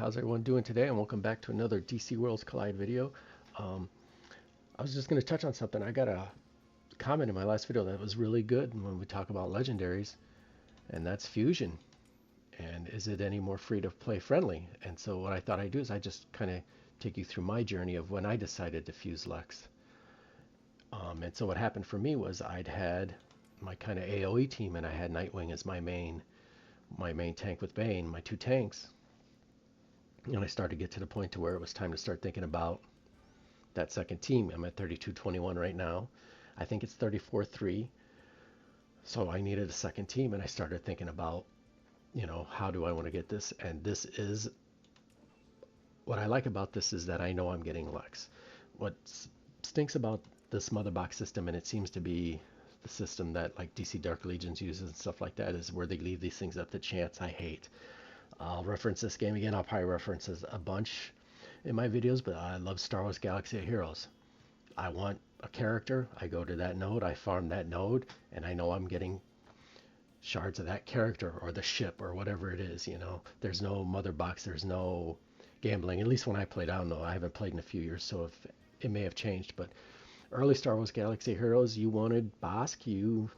how's everyone doing today? And welcome back to another DC Worlds Collide video. Um, I was just going to touch on something. I got a comment in my last video that was really good when we talk about legendaries, and that's fusion. And is it any more free to play friendly? And so what I thought I'd do is I just kind of take you through my journey of when I decided to fuse Lex. And so what happened for me was I'd had my kind of AoE team, and I had Nightwing as my main tank with Bane, my two tanks. And I started to get to the point to where it was time to start thinking about that second team. I'm at 32-21 right now. I think it's 34-3. So I needed a second team, and I started thinking about, how do I want to get this? And this is what I like about this is that I know I'm getting Lex. What stinks about this mother box system, and it seems to be the system that like DC Dark Legions uses and stuff like that, is where they leave these things up to chance. I hate. I'll reference this game again. I'll probably reference this a bunch in my videos, but I love Star Wars Galaxy of Heroes. I want a character, I go to that node, I farm that node, and I know I'm getting shards of that character or the ship or whatever it is. There's no mother box, there's no gambling. At least when I played, I don't know, I haven't played in a few years, so if it may have changed. But early Star Wars Galaxy of Heroes, you wanted Bosk, you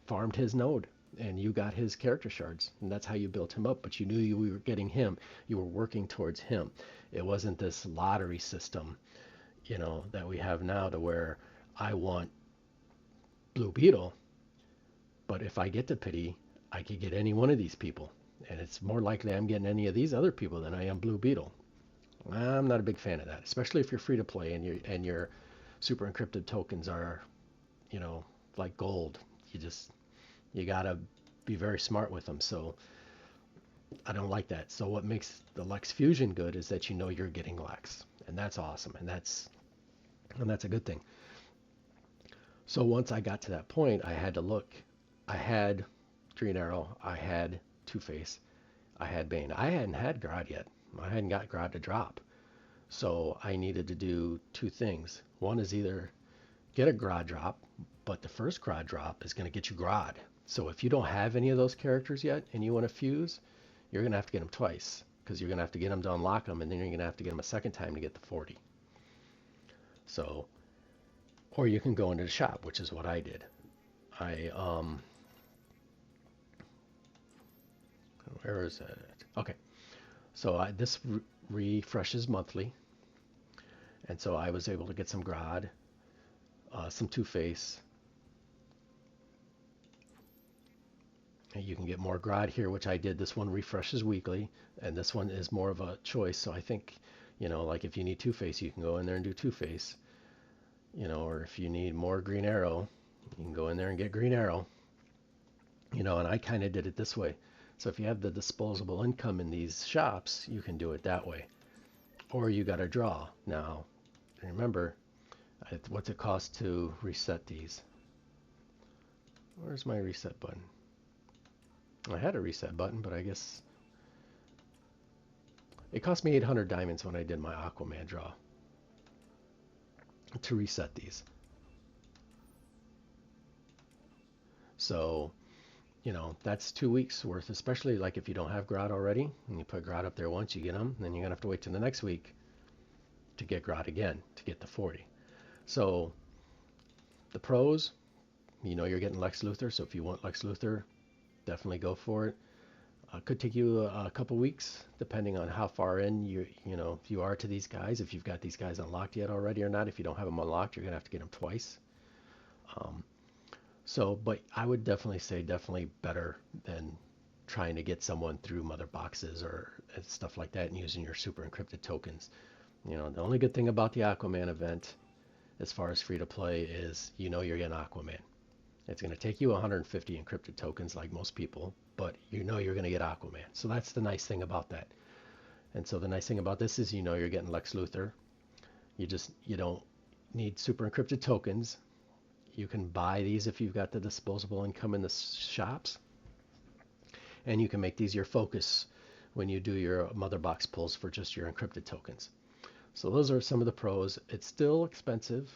farmed his node and you got his character shards, and that's how you built him up. But you knew you were getting him, you were working towards him. It wasn't this lottery system that we have now, to where I want Blue Beetle, but if I get the pity, I could get any one of these people, and it's more likely I'm getting any of these other people than I am Blue Beetle. I'm not a big fan of that, especially if you're free to play and your super encrypted tokens are, like gold. You gotta be very smart with them. So I don't like that. So what makes the Lex Fusion good is that you're getting Lex, and that's awesome, and that's a good thing. So once I got to that point, I had to look. I had Green Arrow, I had Two-Face, I had Bane. I hadn't had Grodd yet. I hadn't got Grodd to drop. So I needed to do two things. One is either get a Grodd drop, but the first Grodd drop is going to get you Grodd. So if you don't have any of those characters yet and you want to fuse, you're going to have to get them twice, because you're going to have to get them to unlock them, and then you're going to have to get them a second time to get the 40. So, or you can go into the shop, which is what I did. Where is it? Okay. So this refreshes monthly. And so I was able to get some Grodd, some Two-Face. And you can get more Grodd here, which I did. This one refreshes weekly, and this one is more of a choice. So I think, like if you need Two-Face, you can go in there and do Two-Face. Or if you need more Green Arrow, you can go in there and get Green Arrow. And I kind of did it this way. So if you have the disposable income in these shops, you can do it that way. Or you got to draw. Now, remember, what's it cost to reset these? Where's my reset button? I had a reset button, but I guess it cost me 800 diamonds when I did my Aquaman draw to reset these. So, that's 2 weeks worth, especially like if you don't have Grodd already, and you put Grodd up there once, you get them, then you're going to have to wait till the next week to get Grodd again, to get the 40. So, the pros, you're getting Lex Luthor, so if you want Lex Luthor, definitely go for it. Could take you a couple weeks, depending on how far in you are to these guys, if you've got these guys unlocked yet already or not. If you don't have them unlocked, you're going to have to get them twice. But I would definitely say better than trying to get someone through mother boxes or stuff like that and using your super encrypted tokens. The only good thing about the Aquaman event, as far as free to play, is you're getting Aquaman. It's going to take you 150 encrypted tokens like most people, but you're going to get Aquaman. So that's the nice thing about that. And so the nice thing about this is you're getting Lex Luthor. You don't need super encrypted tokens. You can buy these if you've got the disposable income in the shops. And you can make these your focus when you do your mother box pulls for just your encrypted tokens. So those are some of the pros. It's still expensive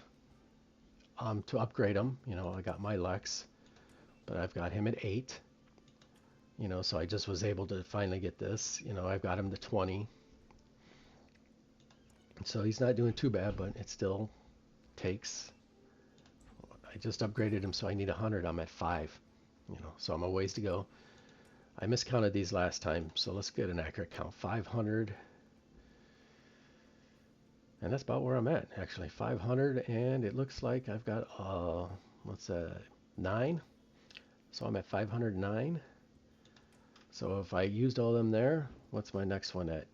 to upgrade them. I got my Lex, but I've got him at 8. So I just was able to finally get this. I've got him to 20. So he's not doing too bad, but it still takes. I just upgraded him, so I need 100. I'm at 5. So I'm a ways to go. I miscounted these last time, so let's get an accurate count. 500. And that's about where I'm at, actually. 500, and it looks like I've got, what's that, 9? So I'm at 509. So if I used all them there, what's my next one at?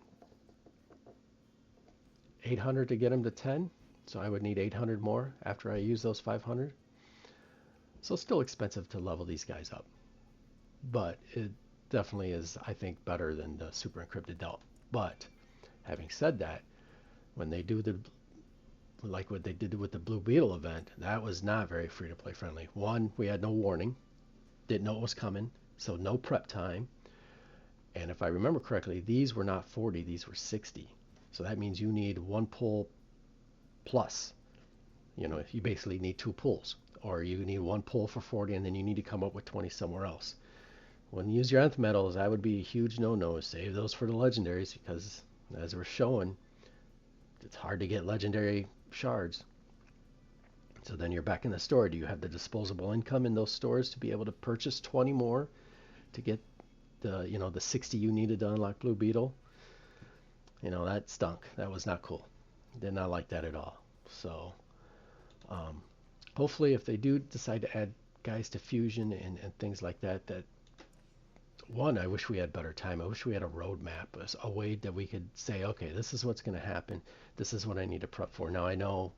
800 to get them to 10. So I would need 800 more after I use those 500. So still expensive to level these guys up. But it definitely is, I think, better than the super encrypted Delt. But having said that, when they do the, like what they did with the Blue Beetle event, that was not very free-to-play friendly. One, we had no warning, didn't know it was coming, so no prep time. And if I remember correctly, these were not 40, these were 60. So that means you need 1 pull plus. If you basically need 2 pulls, or you need 1 pull for 40, and then you need to come up with 20 somewhere else. When you use your nth metals, that would be a huge no-no. Save those for the legendaries, because as we're showing, it's hard to get legendary shards. So then you're back in the store. Do you have the disposable income in those stores to be able to purchase 20 more to get the 60 you needed to unlock Blue Beetle? That stunk. That was not cool. Did not like that at all. So hopefully if they do decide to add guys to Fusion and things like that, one, I wish we had better time. I wish we had a roadmap, a way that we could say, okay, this is what's going to happen. This is what I need to prep for. Now I know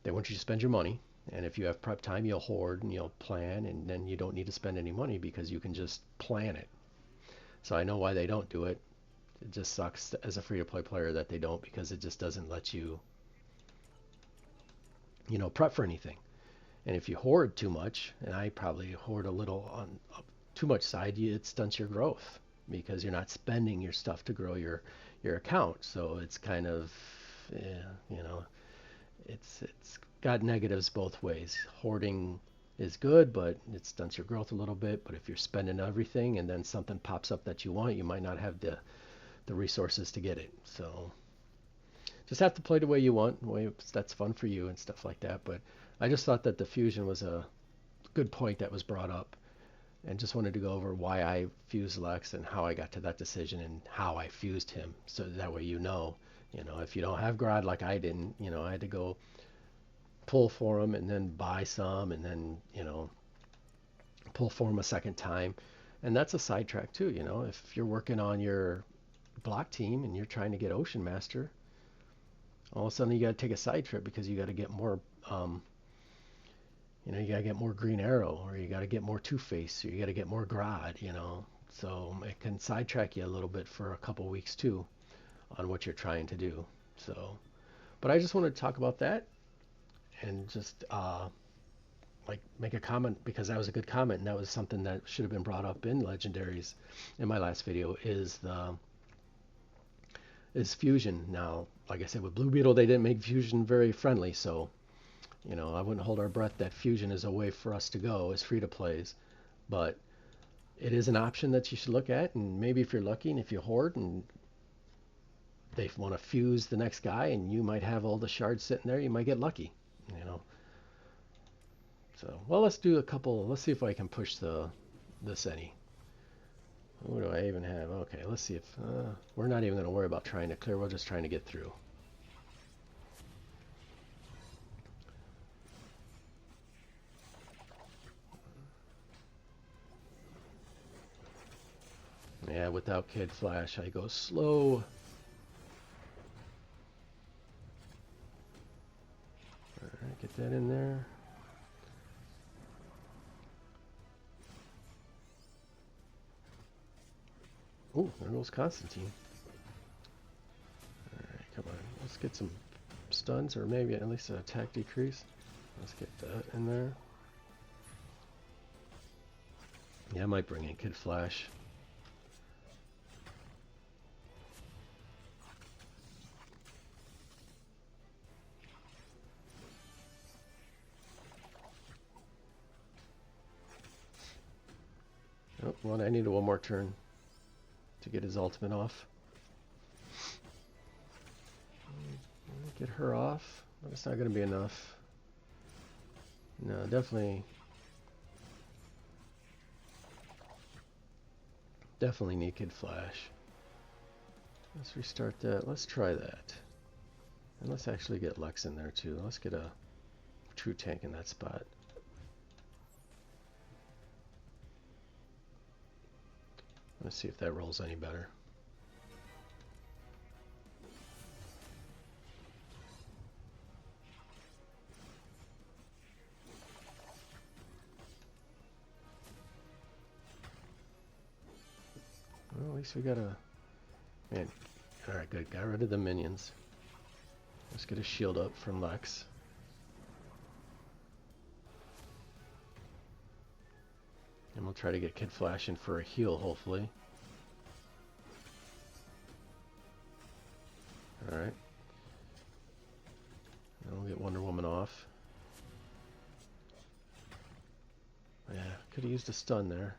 they want you to spend your money, and if you have prep time, you'll hoard and you'll plan, and then you don't need to spend any money because you can just plan it. So I know why they don't do it. It just sucks as a free-to-play player that they don't, because it just doesn't let you, prep for anything. And if you hoard too much, and I probably hoard a little on too much side, it stunts your growth because you're not spending your stuff to grow your account. So it's kind of, it's got negatives both ways. Hoarding is good, but it stunts your growth a little bit. But if you're spending everything and then something pops up that you want, you might not have the resources to get it. So just have to play the way you want, the way that's fun for you and stuff like that. But I just thought that the fusion was a good point that was brought up, and just wanted to go over why I fused Lex and how I got to that decision and how I fused him. So that way if you don't have Grod like I didn't, I had to go pull for him and then buy some and then, pull for him a second time. And that's a sidetrack too, if you're working on your block team and you're trying to get Ocean Master, all of a sudden you got to take a side trip because you got to get more, you got to get more Green Arrow, or you got to get more Two-Face, or you got to get more Grod, So it can sidetrack you a little bit for a couple weeks too on what you're trying to do. So, but I just wanted to talk about that and just make a comment, because that was a good comment, and that was something that should have been brought up in Legendaries in my last video, is Fusion. Now, like I said, with Blue Beetle, they didn't make Fusion very friendly, so I wouldn't hold our breath that Fusion is a way for us to go as free-to-plays, but it is an option that you should look at, and maybe if you're lucky and if you hoard and they want to fuse the next guy and you might have all the shards sitting there, you might get lucky, So, well, let's do a couple. Let's see if I can push this any. What do I even have? Okay, let's see if we're not even going to worry about trying to clear. We're just trying to get through. Yeah, without Kid Flash, I go slow. All right, get that in there. Oh, there goes Constantine. Alright, come on. Let's get some stuns, or maybe at least an attack decrease. Let's get that in there. Yeah, I might bring in Kid Flash. Oh, well, I needed one more turn to get his ultimate off. Get her off, but it's not going to be enough. No, definitely need Kid Flash. Let's restart that. Let's try that. And let's actually get Lex in there too. Let's get a true tank in that spot. Let's see if that rolls any better. Well, at least we got a... Man, alright, good. Got rid of the minions. Let's get a shield up from Lex. And we'll try to get Kid Flash in for a heal, hopefully. Alright. Then we'll get Wonder Woman off. Yeah, could have used a stun there.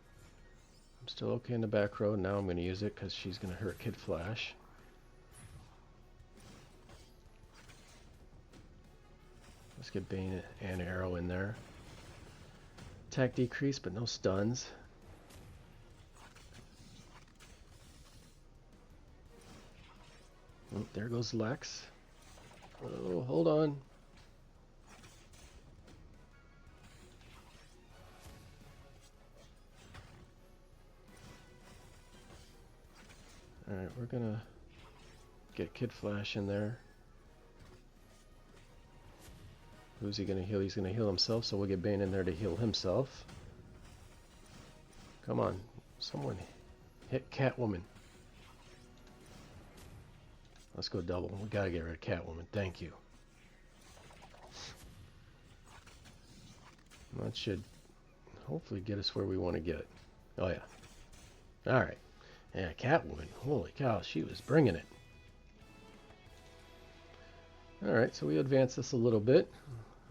I'm still okay in the back row. Now I'm going to use it because she's going to hurt Kid Flash. Let's get Bane and Arrow in there. Attack decrease, but no stuns. Oh, there goes Lex. Oh, hold on. Alright, we're gonna get Kid Flash in there. Who's he gonna heal? He's gonna heal himself, so we'll get Bane in there to heal himself. Come on, someone hit Catwoman. Let's go double. We gotta get rid of Catwoman. Thank you. That should hopefully get us where we want to get. Oh yeah. Alright. Yeah, Catwoman. Holy cow, she was bringing it. Alright, so we advance this a little bit.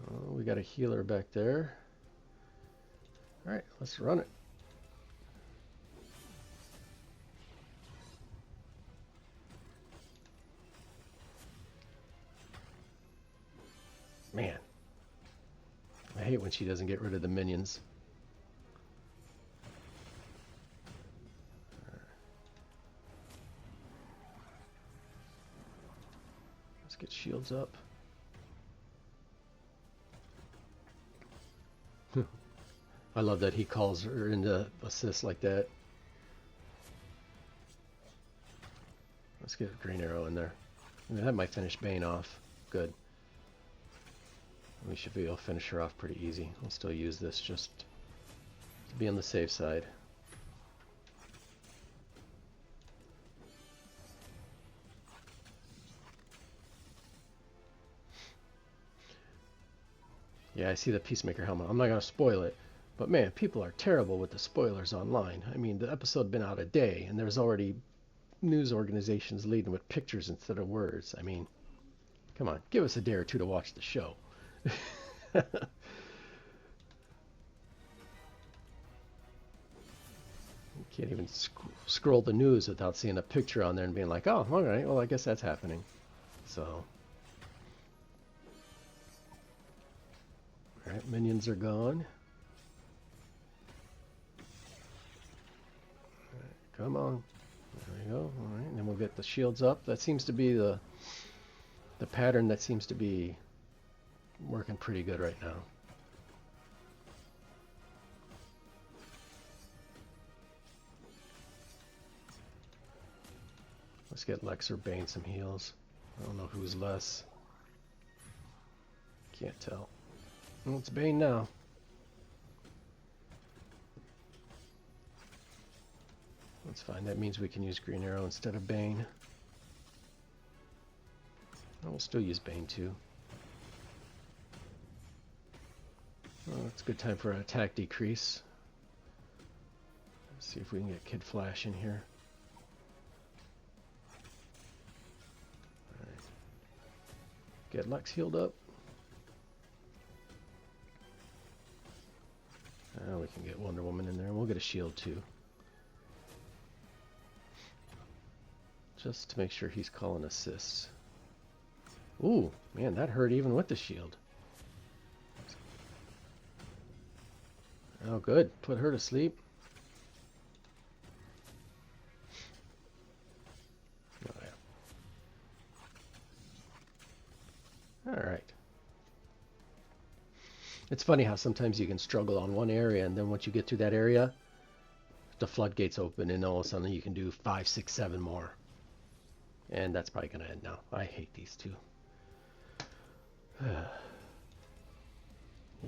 Oh, we got a healer back there. Alright, let's run it. Man. I hate when she doesn't get rid of the minions. Let's get shields up. I love that he calls her into assist like that. Let's get Green Arrow in there. That might finish Bane off. Good. We should be able to finish her off pretty easy. We'll still use this just to be on the safe side. Yeah, I see the Peacemaker helmet. I'm not going to spoil it. But man, people are terrible with the spoilers online. I mean, the episode had been out a day, and there's already news organizations leading with pictures instead of words. I mean, come on, give us a day or two to watch the show. You can't even scroll the news without seeing a picture on there and being like, oh, all right, well, I guess that's happening. So, all right, minions are gone. All right, come on. There we go. All right, and then we'll get the shields up. That seems to be the pattern that seems to be working pretty good right now. Let's get Lex or Bane some heals. I don't know who's less. Can't tell. Well, it's Bane now. That's fine. That means we can use Green Arrow instead of Bane. And we'll still use Bane too. Well, it's a good time for an attack decrease. Let's see if we can get Kid Flash in here. All right. Get Lex healed up. Now we can get Wonder Woman in there, and we'll get a shield too. Just to make sure he's calling assists. Ooh, man, that hurt even with the shield. Oh, good. Put her to sleep. Oh, yeah. All right. It's funny how sometimes you can struggle on one area, and then once you get through that area, the floodgates open, and all of a sudden you can do 5, 6, 7 more. And that's probably going to end now. I hate these two.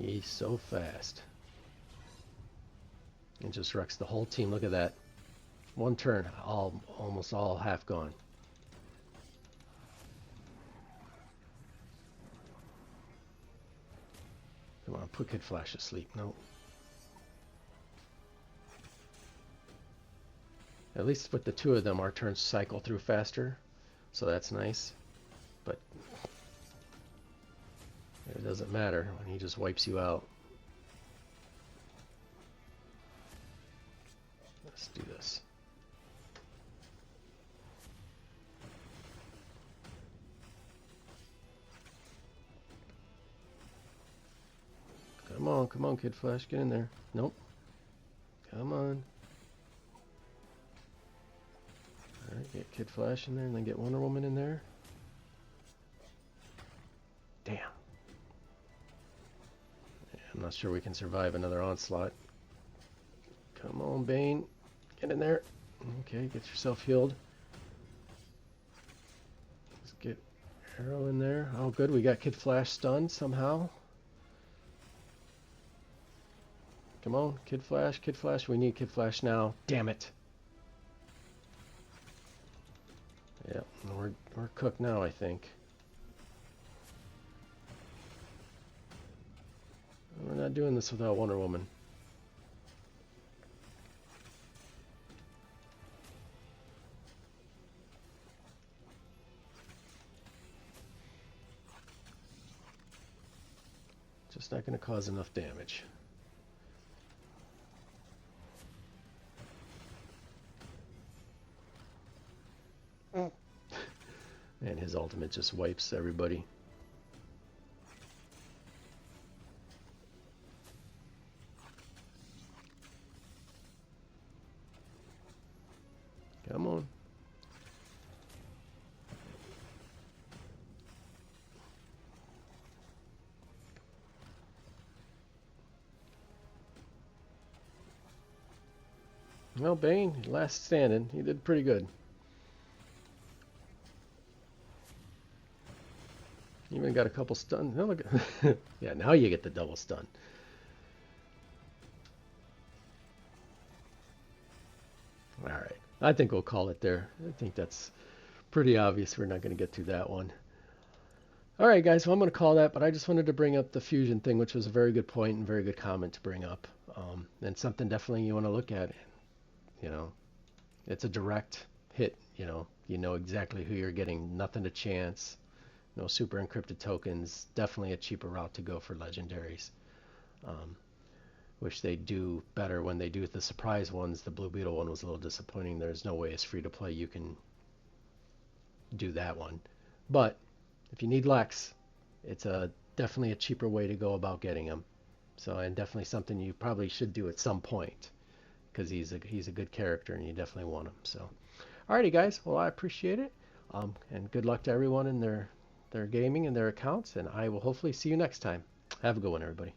He's so fast. And just wrecks the whole team. Look at that. One turn, almost all half gone. Come on, put Kid Flash to sleep. No. At least with the two of them, our turns cycle through faster. So that's nice. But it doesn't matter when he just wipes you out. Let's do this. Come on, Kid Flash, get in there. Nope. Come on. Alright, get Kid Flash in there and then get Wonder Woman in there. Damn. Yeah, I'm not sure we can survive another onslaught. Come on, Bane. Get in there. Okay, get yourself healed. Let's get Arrow in there. Oh, good. We got Kid Flash stunned somehow. Come on, Kid Flash, Kid Flash. We need Kid Flash now. Damn it. Yep, we're cooked now, I think. We're not doing this without Wonder Woman. Just not going to cause enough damage. And his ultimate just wipes everybody. Come on. Well, Bane, last standing. He did pretty good. Even got a couple stuns. Oh, look. Yeah, now you get the double stun. All right. I think we'll call it there. I think that's pretty obvious. We're not going to get through that one. All right, guys. Well, I'm going to call that, but I just wanted to bring up the fusion thing, which was a very good point and very good comment to bring up. And something definitely you want to look at. You know, it's a direct hit. You know exactly who you're getting. Nothing to chance. No super encrypted tokens. Definitely a cheaper route to go for legendaries. Which they do better when they do the surprise ones. The Blue Beetle one was a little disappointing. There's no way as free to play you can do that one. But if you need Lex, it's definitely a cheaper way to go about getting him. So, and definitely something you probably should do at some point, because he's a good character and you definitely want him. So, alrighty guys, well I appreciate it, and good luck to everyone in their gaming and their accounts, and I will hopefully see you next time. Have a good one, everybody.